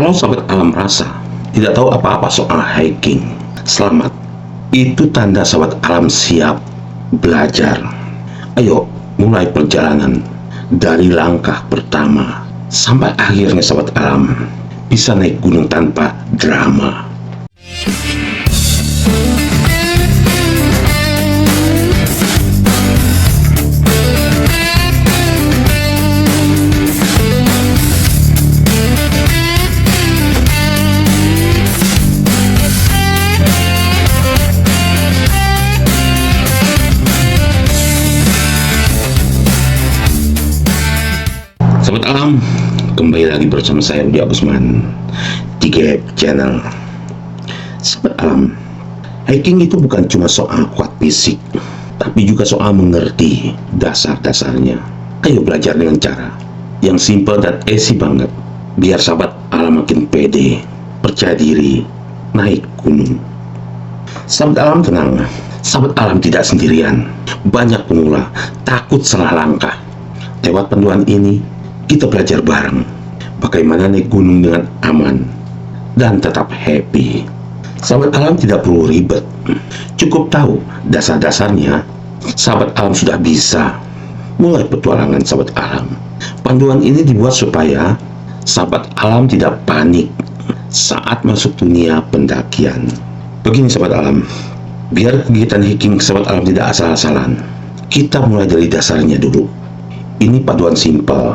Kalau sahabat alam merasa tidak tahu apa-apa soal hiking, selamat. Itu tanda sahabat alam siap belajar. Ayo mulai perjalanan dari langkah pertama sampai akhirnya sahabat alam bisa naik gunung tanpa drama. Sahabat alam, kembali lagi bersama saya Budi Agusman di Gap Channel. Sahabat alam, hiking itu bukan cuma soal kuat fisik, tapi juga soal mengerti dasar-dasarnya. Ayo belajar dengan cara yang simple dan easy banget, biar sahabat alam makin pede, percaya diri, naik gunung. Sahabat alam tenang, sahabat alam tidak sendirian. Banyak pemula takut salah langkah. Lewat panduan ini, kita belajar bareng bagaimana naik gunung dengan aman dan tetap happy. Sahabat alam tidak perlu ribet, cukup tahu dasar-dasarnya. Sahabat alam sudah bisa mulai petualangan sahabat alam. Panduan ini dibuat supaya sahabat alam tidak panik saat masuk dunia pendakian. Begini sahabat alam, biar kegiatan hiking sahabat alam tidak asal-asalan, kita mulai dari dasarnya dulu. Ini panduan simpel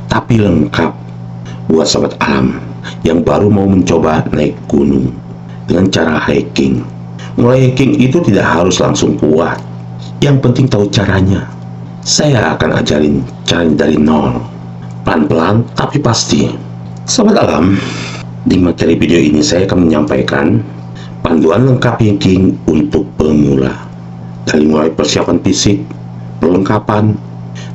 tapi lengkap buat sahabat alam yang baru mau mencoba naik gunung dengan cara hiking. Mulai hiking itu tidak harus langsung kuat, yang penting tahu caranya. Saya akan ajarin caranya dari nol, pelan-pelan tapi pasti. Sahabat alam, di materi video ini saya akan menyampaikan panduan lengkap hiking untuk pemula, dari mulai persiapan fisik, perlengkapan,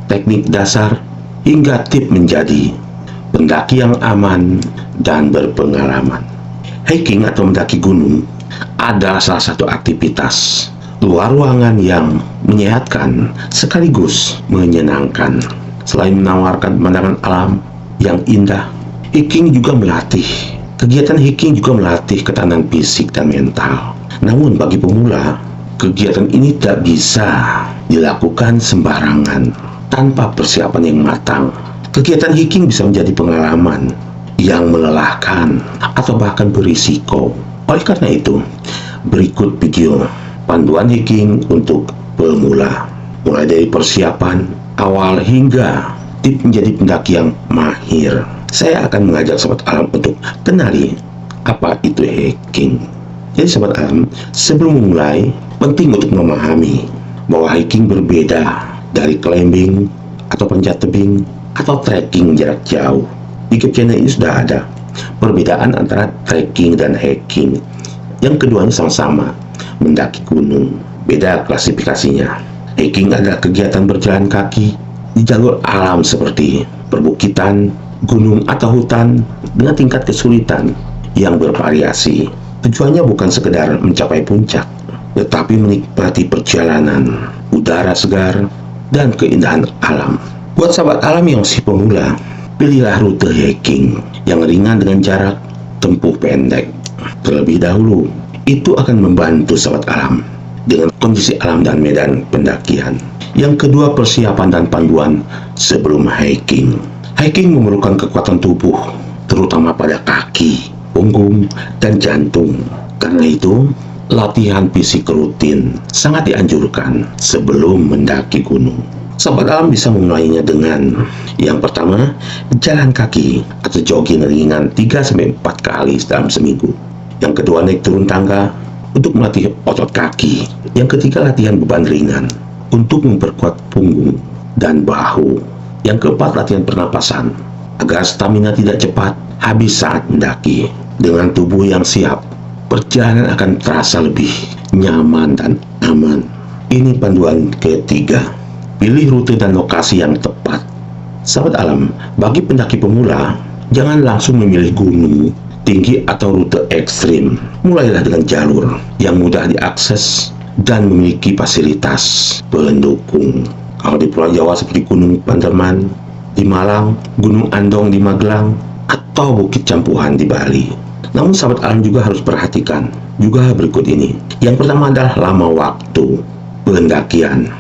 teknik dasar, hingga tip menjadi pendaki yang aman dan berpengalaman. Hiking atau mendaki gunung adalah salah satu aktivitas luar ruangan yang menyehatkan sekaligus menyenangkan. Selain menawarkan pemandangan alam yang indah, hiking juga melatih. Kegiatan hiking juga melatih ketahanan fisik dan mental. Namun bagi pemula, kegiatan ini tidak bisa dilakukan sembarangan tanpa persiapan yang matang. Kegiatan hiking bisa menjadi pengalaman yang melelahkan atau bahkan berisiko. Oleh karena itu, berikut video panduan hiking untuk pemula, mulai dari persiapan awal hingga tip menjadi pendaki yang mahir. Saya akan mengajak sahabat alam untuk kenali apa itu hiking. Jadi sahabat alam, sebelum memulai, penting untuk memahami bahwa hiking berbeda dari climbing atau panjat tebing atau trekking jarak jauh. Di Gap Channel ini sudah ada perbedaan antara trekking dan hiking. Yang keduanya sama-sama mendaki gunung, beda klasifikasinya. Hiking adalah kegiatan berjalan kaki di jalur alam seperti perbukitan, gunung atau hutan dengan tingkat kesulitan yang bervariasi. Tujuannya bukan sekedar mencapai puncak, tetapi menikmati perjalanan, udara segar, dan keindahan alam. Buat sahabat alam yang masih pemula, pilihlah rute hiking yang ringan dengan jarak tempuh pendek terlebih dahulu. Itu akan membantu sahabat alam dengan kondisi alam dan medan pendakian. Yang kedua, persiapan dan panduan sebelum hiking. Hiking memerlukan kekuatan tubuh, terutama pada kaki, punggung, dan jantung. Karena itu, latihan fisik rutin sangat dianjurkan sebelum mendaki gunung. Sahabat alam bisa memulainya dengan yang pertama, jalan kaki atau jogging ringan 3-4 kali dalam seminggu. Yang kedua, naik turun tangga untuk melatih otot kaki. Yang ketiga, latihan beban ringan untuk memperkuat punggung dan bahu. Yang keempat, latihan pernapasan agar stamina tidak cepat habis saat mendaki. Dengan tubuh yang siap, perjalanan akan terasa lebih nyaman dan aman. Ini panduan ketiga. Pilih rute dan lokasi yang tepat. Sahabat alam, bagi pendaki pemula, jangan langsung memilih gunung tinggi atau rute ekstrim. Mulailah dengan jalur yang mudah diakses dan memiliki fasilitas pendukung. Kalau di Pulau Jawa seperti Gunung Panderman di Malang, Gunung Andong di Magelang, atau Bukit Campuhan di Bali. Namun sahabat alam juga harus perhatikan juga berikut ini. Yang pertama adalah lama waktu pendakian.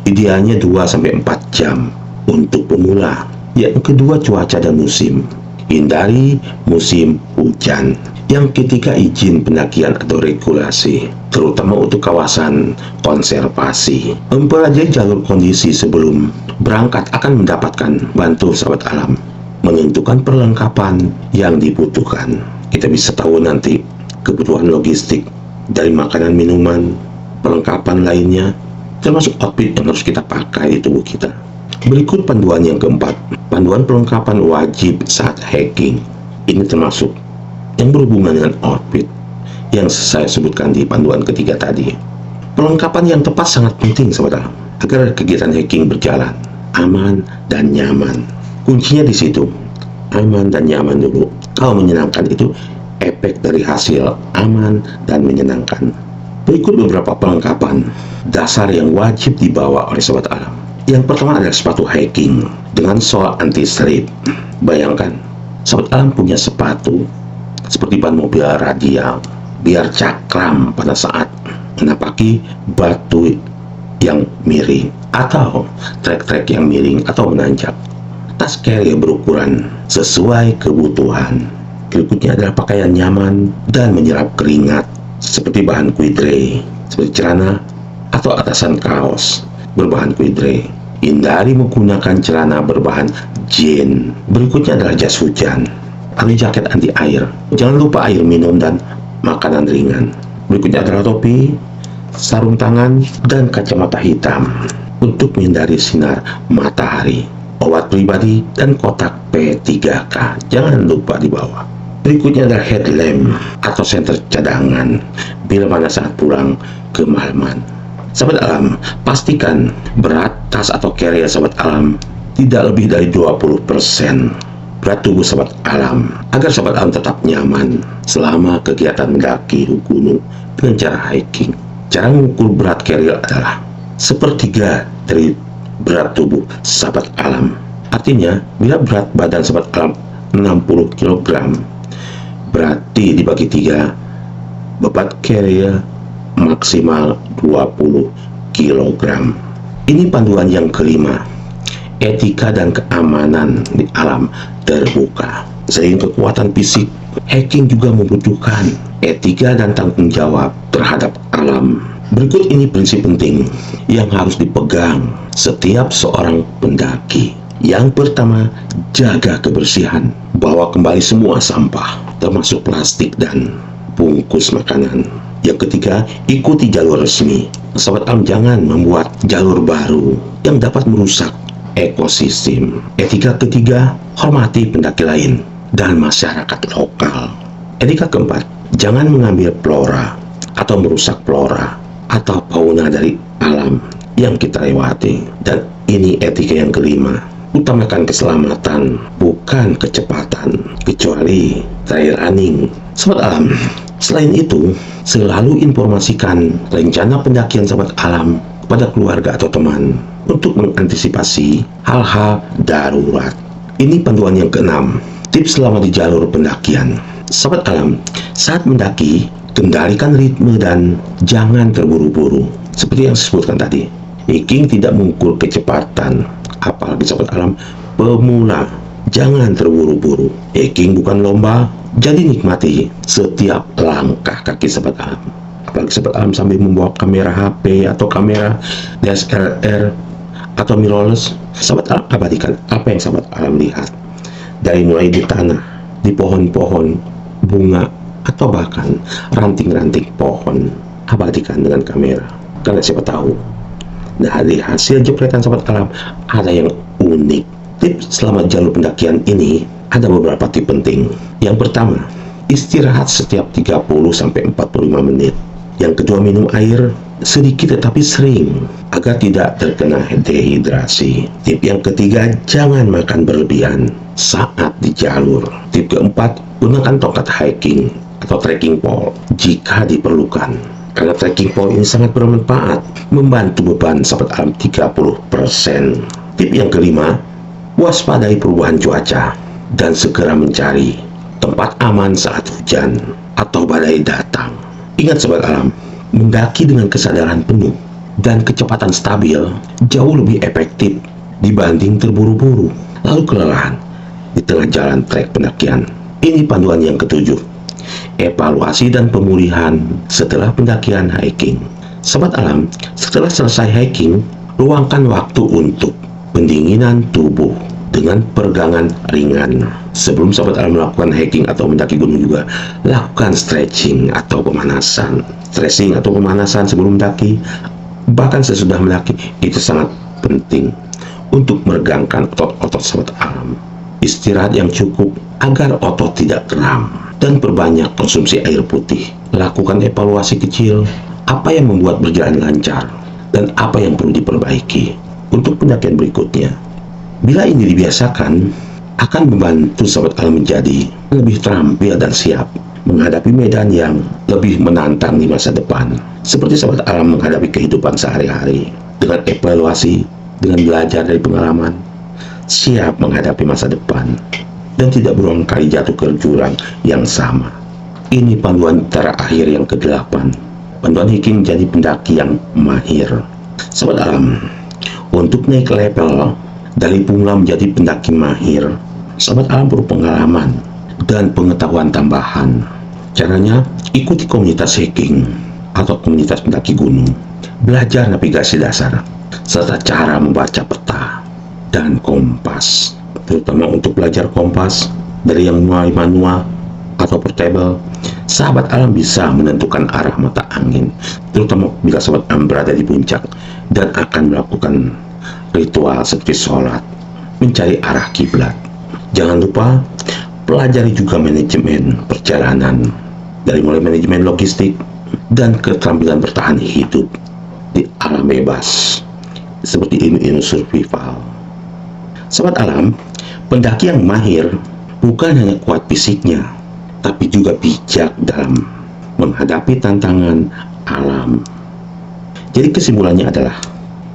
Idealnya 2-4 jam untuk pemula. Yang kedua, cuaca dan musim. Hindari musim hujan. Yang ketiga, izin pendakian atau regulasi, terutama untuk kawasan konservasi. Mempelajari jalur kondisi sebelum berangkat akan mendapatkan bantu sahabat alam menentukan perlengkapan yang dibutuhkan. Kita bisa tahu nanti kebutuhan logistik dari makanan, minuman, perlengkapan lainnya, termasuk outfit yang harus kita pakai di tubuh kita. Berikut panduan yang keempat, panduan perlengkapan wajib saat hiking. Ini termasuk yang berhubungan dengan outfit yang saya sebutkan di panduan ketiga tadi. Perlengkapan yang tepat sangat penting sahabat alam agar kegiatan hiking berjalan aman dan nyaman. Kuncinya di situ, aman dan nyaman dulu. Kalau menyenangkan itu efek dari hasil aman dan menyenangkan. Berikut beberapa perlengkapan dasar yang wajib dibawa oleh sobat alam. Yang pertama adalah sepatu hiking dengan sol anti-slip. Bayangkan, sobat alam punya sepatu seperti ban mobil radial biar cakram pada saat menapaki batu yang miring atau trek-trek yang miring atau menanjak. Tas carrier berukuran sesuai kebutuhan. Berikutnya adalah pakaian nyaman dan menyerap keringat seperti bahan kuidre, seperti celana atau atasan kaos berbahan kuidre. Hindari menggunakan celana berbahan jean. Berikutnya adalah jas hujan atau jaket anti air. Jangan lupa air minum dan makanan ringan. Berikutnya adalah topi, sarung tangan, dan kacamata hitam untuk menghindari sinar matahari. Obat pribadi dan kotak P3K jangan lupa dibawa. Berikutnya adalah headlamp atau senter cadangan bila mana saat pulang kemalaman. Sahabat alam, pastikan berat tas atau carrier sahabat alam tidak lebih dari 20% berat tubuh sahabat alam agar sahabat alam tetap nyaman selama kegiatan mendaki gunung dengan cara hiking. Cara mengukur berat carrier adalah 1/3 dari berat tubuh sahabat alam. Artinya, bila berat badan sahabat alam 60 kg, berarti dibagi 3, beban carrier maksimal 20 kg. Ini panduan yang kelima, etika dan keamanan di alam terbuka. Selain kekuatan fisik, hiking juga membutuhkan etika dan tanggung jawab terhadap alam. Berikut ini prinsip penting yang harus dipegang setiap seorang pendaki. Yang pertama, jaga kebersihan. Bawa kembali semua sampah, termasuk plastik dan bungkus makanan. Yang ketiga, ikuti jalur resmi. Sahabat alam, jangan membuat jalur baru yang dapat merusak ekosistem. Etika ketiga, hormati pendaki lain dan masyarakat lokal. Etika keempat, jangan mengambil flora atau merusak flora atau fauna dari alam yang kita lewati. Dan ini etika yang kelima, utamakan keselamatan bukan kecepatan, kecuali trail running. Sahabat alam, selain itu selalu informasikan rencana pendakian sahabat alam kepada keluarga atau teman untuk mengantisipasi hal-hal darurat. Ini panduan yang keenam, tips selama di jalur pendakian. Sahabat alam, saat mendaki kendalikan ritme dan jangan terburu-buru. Seperti yang disebutkan tadi, hiking tidak mengukur kecepatan, apalagi sahabat alam pemula. Jangan terburu-buru. Hiking bukan lomba, jadi nikmati setiap langkah kaki sahabat alam. Apalagi sahabat alam sambil membawa kamera HP atau kamera DSLR atau mirrorless, sahabat alam abadikan apa yang sahabat alam lihat. Dari mulai di tanah, di pohon-pohon, bunga, atau bahkan ranting-ranting pohon, abadikan dengan kamera. Karena siapa tahu dari hasil jepretan sahabat alam ada yang unik. Tips selama jalur pendakian ini ada beberapa tips penting. Yang pertama, istirahat setiap 30-45 menit. Yang kedua, minum air sedikit tetapi sering agar tidak terkena dehidrasi. Tip yang ketiga, jangan makan berlebihan saat di jalur. Tip keempat, gunakan tongkat hiking atau trekking pole jika diperlukan, karena trekking pole ini sangat bermanfaat membantu beban sahabat alam 30%. Tip yang kelima, waspadai perubahan cuaca dan segera mencari tempat aman saat hujan atau badai datang. Ingat sobat alam, mendaki dengan kesadaran penuh dan kecepatan stabil jauh lebih efektif dibanding terburu-buru lalu kelelahan di tengah jalan trek pendakian. Ini panduan yang ketujuh, evaluasi dan pemulihan setelah pendakian hiking. Sobat alam, setelah selesai hiking, luangkan waktu untuk pendinginan tubuh dengan peregangan ringan. Sebelum sobat alam melakukan hiking atau mendaki gunung juga, lakukan stretching atau pemanasan. Stretching atau pemanasan sebelum mendaki, bahkan sesudah mendaki, itu sangat penting untuk meregangkan otot-otot sobat alam. Istirahat yang cukup agar otot tidak kram, dan perbanyak konsumsi air putih. Lakukan evaluasi kecil, apa yang membuat berjalan lancar dan apa yang perlu diperbaiki untuk pendakian berikutnya. Bila ini dibiasakan, akan membantu sobat alam menjadi lebih terampil dan siap menghadapi medan yang lebih menantang di masa depan. Seperti sobat alam menghadapi kehidupan sehari-hari dengan evaluasi, dengan belajar dari pengalaman, siap menghadapi masa depan dan tidak berulang kali jatuh ke jurang yang sama. Ini panduan terakhir yang ke-8. Panduan hiking menjadi pendaki yang mahir. Sobat alam, untuk naik level dari pemula menjadi pendaki mahir, sobat alam perlu pengalaman dan pengetahuan tambahan. Caranya, ikuti komunitas hiking atau komunitas pendaki gunung, belajar navigasi dasar, serta cara membaca peta dan kompas. Terutama untuk belajar kompas dari yang mulai manual atau portable, sahabat alam bisa menentukan arah mata angin, terutama bila sahabat alam berada di puncak dan akan melakukan ritual seperti sholat, mencari arah kiblat. Jangan lupa pelajari juga manajemen perjalanan, dari mulai manajemen logistik dan keterampilan bertahan hidup di alam bebas, seperti ilmu-ilmu survival. Sobat alam, pendaki yang mahir bukan hanya kuat fisiknya, tapi juga bijak dalam menghadapi tantangan alam. Jadi kesimpulannya adalah,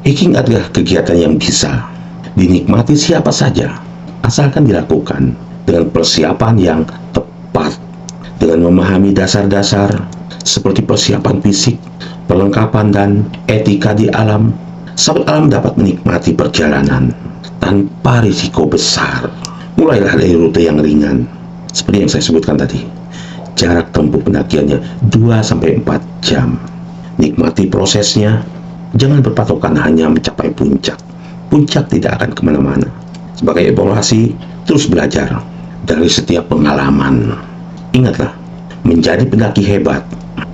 hiking adalah kegiatan yang bisa dinikmati siapa saja, asalkan dilakukan dengan persiapan yang tepat, dengan memahami dasar-dasar seperti persiapan fisik, perlengkapan, dan etika di alam. Sahabat alam dapat menikmati perjalanan tanpa risiko besar. Mulailah dari rute yang ringan, seperti yang saya sebutkan tadi. Jarak tempuh pendakiannya 2-4 jam. Nikmati prosesnya, jangan berpatokan hanya mencapai puncak. Puncak tidak akan kemana-mana. Sebagai evaluasi, terus belajar dari setiap pengalaman. Ingatlah, menjadi pendaki hebat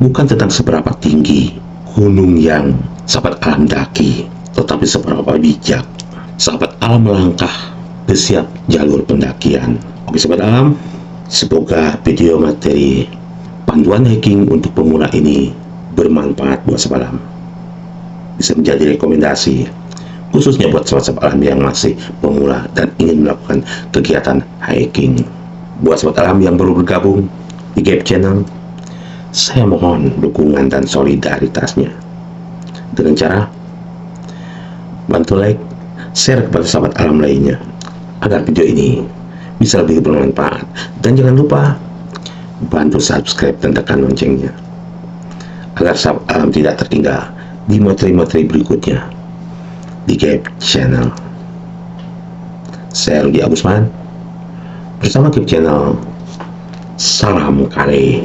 bukan tentang seberapa tinggi gunung yang sahabat alam daki, tetapi seberapa bijak sahabat alam melangkah ke setiap jalur pendakian. Oke sahabat alam, semoga video materi panduan hiking untuk pemula ini bermanfaat buat sahabat alam, bisa menjadi rekomendasi khususnya buat sahabat alam yang masih pemula dan ingin melakukan kegiatan hiking. Buat sahabat alam yang baru bergabung di Gap Channel, saya mohon dukungan dan solidaritasnya dengan cara bantu like, share kepada sahabat alam lainnya agar video ini bisa lebih bermanfaat, dan jangan lupa bantu subscribe dan tekan loncengnya agar sahabat alam tidak tertinggal di materi-materi berikutnya di Gap Channel. Saya Rudi Agusman bersama Gap Channel. Salam kali.